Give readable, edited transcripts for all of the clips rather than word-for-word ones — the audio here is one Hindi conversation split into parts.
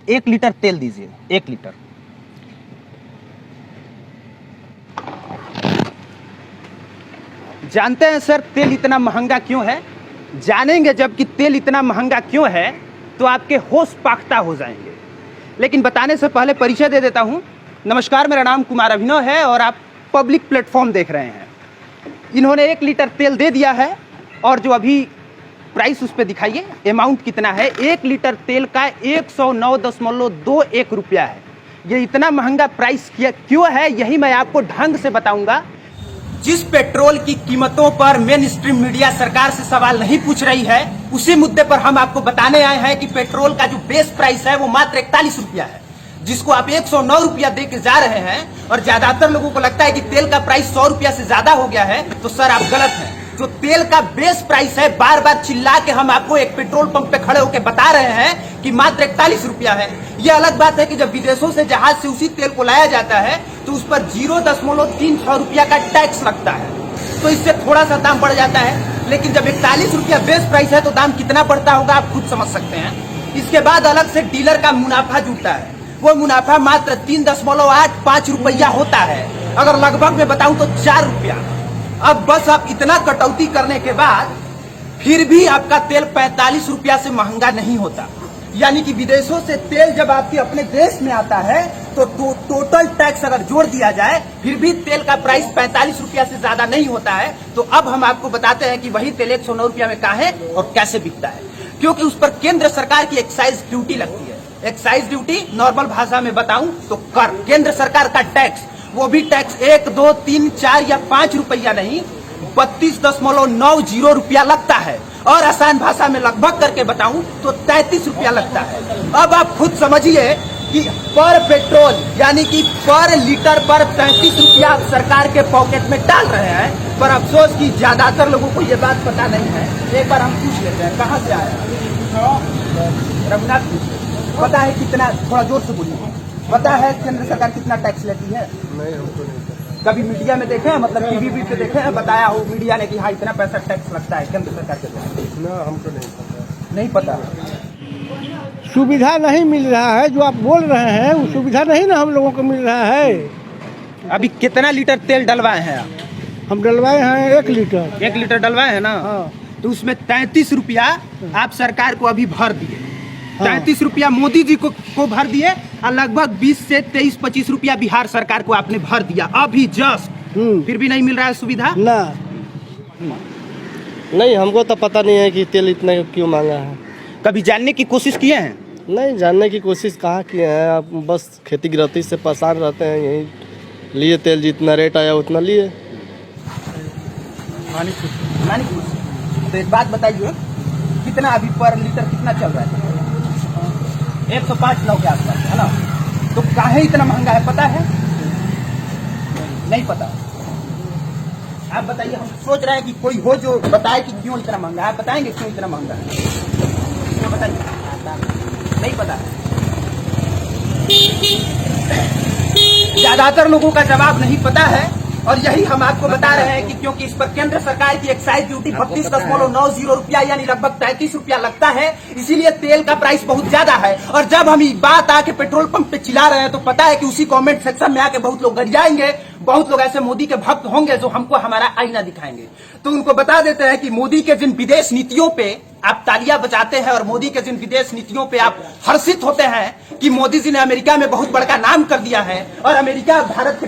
1 लीटर तेल दीजिए, 1 लीटर। जानते हैं सर तेल इतना महंगा क्यों है? जानेंगे जब कि तेल इतना महंगा क्यों है तो आपके होश पाख्ता हो जाएंगे। लेकिन बताने से पहले परिचय दे देता हूं। नमस्कार, मेरा नाम कुमार अभिनव है और आप पब्लिक प्लेटफॉर्म देख रहे हैं। इन्होंने 1 लीटर तेल दे दिया है और जो अभी प्राइस उस पर दिखाइए, अमाउंट कितना है। 1 लीटर तेल का 109.21 रुपया है। ये इतना महंगा प्राइस क्यों है, यही मैं आपको ढंग से बताऊंगा। जिस पेट्रोल की कीमतों पर मेन स्ट्रीम मीडिया सरकार से सवाल नहीं पूछ रही है, उसी मुद्दे पर हम आपको बताने आए हैं कि पेट्रोल का जो बेस प्राइस है वो मात्र 41 रुपया है, जिसको आप 109 रुपया दे के जा रहे हैं। और ज्यादातर लोगों को लगता है कि तेल का प्राइस 100 रुपया से ज्यादा हो गया है, तो सर आप गलत हैं। जो तेल का बेस प्राइस है, बार बार चिल्ला के हम आपको एक पेट्रोल पंप पे खड़े होकर बता रहे हैं कि मात्र 41 रुपया है। यह अलग बात है कि जब विदेशों से जहाज से उसी तेल को लाया जाता है तो उस पर 0.36 रुपया का टैक्स लगता है, तो इससे थोड़ा सा दाम बढ़ जाता है। लेकिन जब 41 रुपया बेस प्राइस है तो दाम कितना बढ़ता होगा आप खुद समझ सकते हैं। इसके बाद अलग से डीलर का मुनाफा जुटता है, वो मुनाफा मात्र 3.85 रुपया होता है। अगर लगभग में बताऊं तो 4 रुपया। अब बस आप इतना कटौती करने के बाद फिर भी आपका तेल 45 रुपया से महंगा नहीं होता। यानी कि विदेशों से तेल जब आपके अपने देश में आता है तो टोटल टैक्स अगर जोड़ दिया जाए फिर भी तेल का प्राइस 45 रुपया से ज्यादा नहीं होता है। तो अब हम आपको बताते हैं कि वही तेल 109 रुपया में कहाँ है और कैसे बिकता है। क्योंकि उस पर केंद्र सरकार की एक्साइज ड्यूटी लगती है। एक्साइज ड्यूटी नॉर्मल भाषा में बताऊं तो कर, केंद्र सरकार का टैक्स। वो भी टैक्स 1, 2, 3, 4 या 5 रुपया नहीं, 32.90 रुपया लगता है। और आसान भाषा में लगभग करके बताऊं तो 33 रुपया लगता है। अब आप खुद समझिए कि पर पेट्रोल यानी कि पर लीटर पर 33 रुपया सरकार के पॉकेट में डाल रहे हैं। पर अफसोस कि ज्यादातर लोगों को ये बात पता नहीं है। एक बार हम पूछ लेते हैं, कहाँ से आया? रघुनाथ। पता है कितना, थोड़ा जोर से बोलिए, पता है केंद्र सरकार कितना टैक्स लेती है? नहीं, हमको नहीं पता। कभी मीडिया में देखे हैं, मतलब टीवी पे देखे हैं, बताया हो मीडिया ने कि हाँ इतना पैसा टैक्स लगता है केंद्र सरकार के द्वारा? ना, हमको नहीं पता। नहीं पता। सुविधा नहीं मिल रहा है, जो आप बोल रहे हैं वो सुविधा नहीं ना हम लोगों को मिल रहा है। अभी कितना लीटर तेल डलवाए हैं आप? हम डलवाए हैं 1 लीटर। 1 लीटर डलवाए हैं ना? हाँ। तो उसमें 33 रुपया आप सरकार को अभी भर दिए। हाँ। 33 रुपया मोदी जी को भर दिए और लगभग 20 से 23-25 रुपया बिहार सरकार को आपने भर दिया अभी जस्ट। फिर भी नहीं मिल रहा है सुविधा ना। नहीं, हमको तो पता नहीं है कि तेल इतना क्यों महंगा है। कभी जानने की कोशिश किए हैं? नहीं, जानने की कोशिश कहाँ किए हैं। आप बस खेती गृहस्थी से परेशान रहते हैं, यही लिए तेल, जितना रेट आया उतना लिए। तो एक बात बताइए, कितना अभी पर लीटर कितना चल रहा है? 105 के आसपास है ना? तो काहे इतना महंगा है पता है? नहीं पता। आप बताइए, हम सोच रहे हैं कि कोई हो जो बताए कि क्यों इतना महंगा है। आप बताएंगे क्यों इतना महंगा है? क्यों बताइए? नहीं पता। ज्यादातर लोगों का जवाब नहीं पता है और यही हम आपको बता रहे हैं कि क्योंकि इस पर केंद्र सरकार की एक्साइज ड्यूटी 32.90 रुपया यानी लगभग 33 रुपया लगता है, इसीलिए तेल का प्राइस बहुत ज्यादा है। और जब हम ये बात आके पेट्रोल पंप पे चिल्ला रहे हैं तो पता है कि उसी कमेंट सेक्शन में आके बहुत लोग गरियाएंगे, बहुत लोग ऐसे मोदी के भक्त होंगे जो हमको हमारा आईना दिखाएंगे। तो उनको बता देते हैं कि मोदी के जिन विदेश नीतियों पे आप तालियां बजाते हैं और मोदी के जिन विदेश नीतियों पे आप हर्षित होते हैं कि मोदी जी ने अमेरिका में बहुत बड़ा नाम कर दिया है और अमेरिका भारत के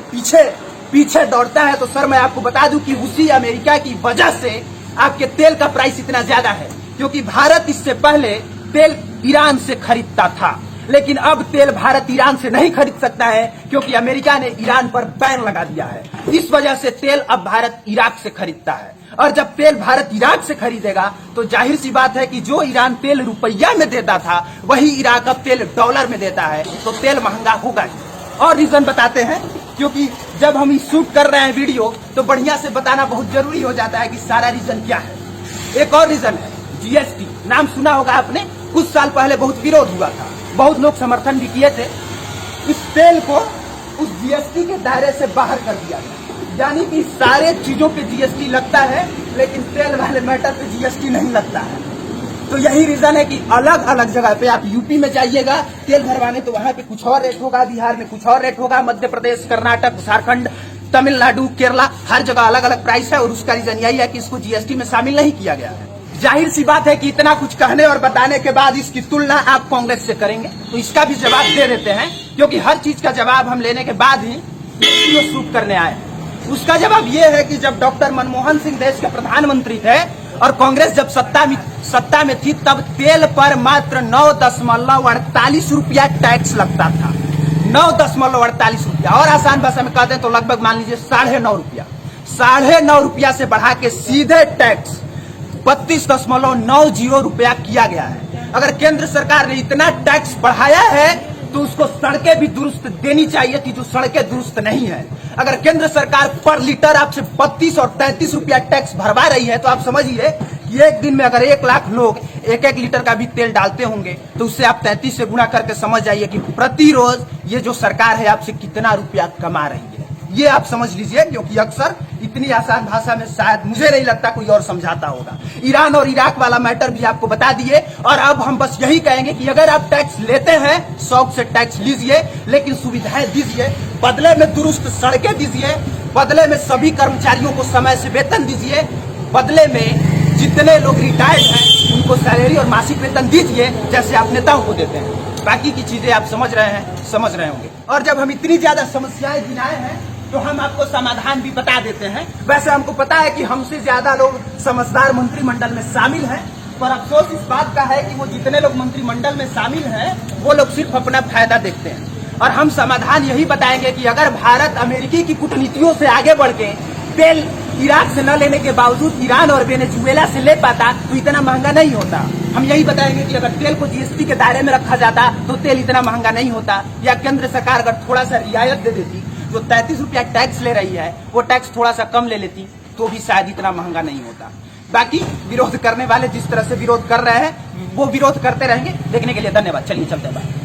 पीछे दौड़ता है, तो सर मैं आपको बता दूं कि उसी अमेरिका की वजह से आपके तेल का प्राइस इतना ज्यादा है। क्योंकि भारत इससे पहले तेल ईरान से खरीदता था, लेकिन अब तेल भारत ईरान से नहीं खरीद सकता है क्योंकि अमेरिका ने ईरान पर बैन लगा दिया है। इस वजह से तेल अब भारत इराक से खरीदता है और जब तेल भारत इराक से खरीदेगा तो जाहिर सी बात है कि जो ईरान तेल रुपया में देता था वही इराक अब तेल डॉलर में देता है, तो तेल महंगा होगा ही। और रीजन बताते हैं, क्योंकि जब हम शूट कर रहे हैं वीडियो तो बढ़िया से बताना बहुत जरूरी हो जाता है कि सारा रीजन क्या है। एक और रीजन है जीएसटी, नाम सुना होगा आपने। कुछ साल पहले बहुत विरोध हुआ था, बहुत लोग समर्थन भी किए थे। इस तेल को उस जीएसटी के दायरे से बाहर कर दिया गया, यानी कि सारे चीजों पे जीएसटी लगता है लेकिन तेल वाले मैटर पे जीएसटी नहीं लगता है। तो यही रीजन है कि अलग अलग जगह पे आप यूपी में जाइएगा तेल भरवाने तो वहां पे कुछ और रेट होगा, बिहार में कुछ और रेट होगा, मध्य प्रदेश, कर्नाटक, झारखंड, तमिलनाडु, केरला, हर जगह अलग अलग प्राइस है। और उसका रीजन यही है कि इसको जीएसटी में शामिल नहीं किया गया है। जाहिर सी बात है कि इतना कुछ कहने और बताने के बाद इसकी तुलना आप कांग्रेस से करेंगे तो इसका भी जवाब दे देते हैं, क्योंकि हर चीज का जवाब हम लेने के बाद ही वीडियो शूट करने आए। उसका जवाब ये है कि जब डॉक्टर मनमोहन सिंह देश के प्रधानमंत्री थे और कांग्रेस जब सत्ता में थी तब तेल पर मात्र 9.48 रुपया टैक्स लगता था। 9.48 रुपया, और आसान भाषा में कहते हैं तो लगभग मान लीजिए 9.5 रुपया। 9.5 रुपया से बढ़ा के सीधे टैक्स 32.90 रुपया किया गया है। अगर केंद्र सरकार ने इतना टैक्स बढ़ाया है तो उसको सड़कें भी दुरुस्त देनी चाहिए थी, जो सड़कें दुरुस्त नहीं है। अगर केंद्र सरकार पर लीटर आपसे 32 और 33 रुपया टैक्स भरवा रही है तो आप समझिए कि एक दिन में अगर 1 लाख लोग 1-1 लीटर का भी तेल डालते होंगे तो उससे आप 33 से गुणा करके समझ जाइए कि प्रतिरोज ये जो सरकार है आपसे कितना रुपया कमा रही है। ये आप समझ लीजिए, क्योंकि अक्सर इतनी आसान भाषा में शायद मुझे नहीं लगता कोई और समझाता होगा। ईरान और इराक वाला मैटर भी आपको बता दिए, और अब हम बस यही कहेंगे कि अगर आप टैक्स लेते हैं शौक से टैक्स लीजिए, लेकिन सुविधाएं दीजिए, बदले में दुरुस्त सड़कें दीजिए, बदले में सभी कर्मचारियों को समय से वेतन दीजिए, बदले में जितने लोग रिटायर्ड हैं उनको सैलरी और मासिक वेतन दीजिए जैसे आप नेताओं को देते हैं। बाकी की चीजें आप समझ रहे होंगे। और जब हम इतनी ज्यादा समस्याएं गिनाए हैं तो हम आपको समाधान भी बता देते हैं। वैसे हमको पता है कि हमसे ज्यादा लोग समझदार मंत्रिमंडल में शामिल हैं, पर अफसोस इस बात का है कि वो जितने लोग मंत्रिमंडल में शामिल हैं वो लोग सिर्फ अपना फायदा देखते हैं। और हम समाधान यही बताएंगे कि अगर भारत अमेरिकी की कूटनीतियों से आगे बढ़ के तेल इराक से न लेने के बावजूद ईरान और वेनेजुएला से ले पाता तो इतना महंगा नहीं होता। हम यही बताएंगे कि अगर तेल को जीएसटी के दायरे में रखा जाता तो तेल इतना महंगा नहीं होता, या केंद्र सरकार अगर थोड़ा सा रियायत दे देती, जो 33 रुपया टैक्स ले रही है वो टैक्स थोड़ा सा कम ले लेती तो भी शायद इतना महंगा नहीं होता। बाकी विरोध करने वाले जिस तरह से विरोध कर रहे हैं वो विरोध करते रहेंगे। देखने के लिए धन्यवाद। चलिए चलते हैं।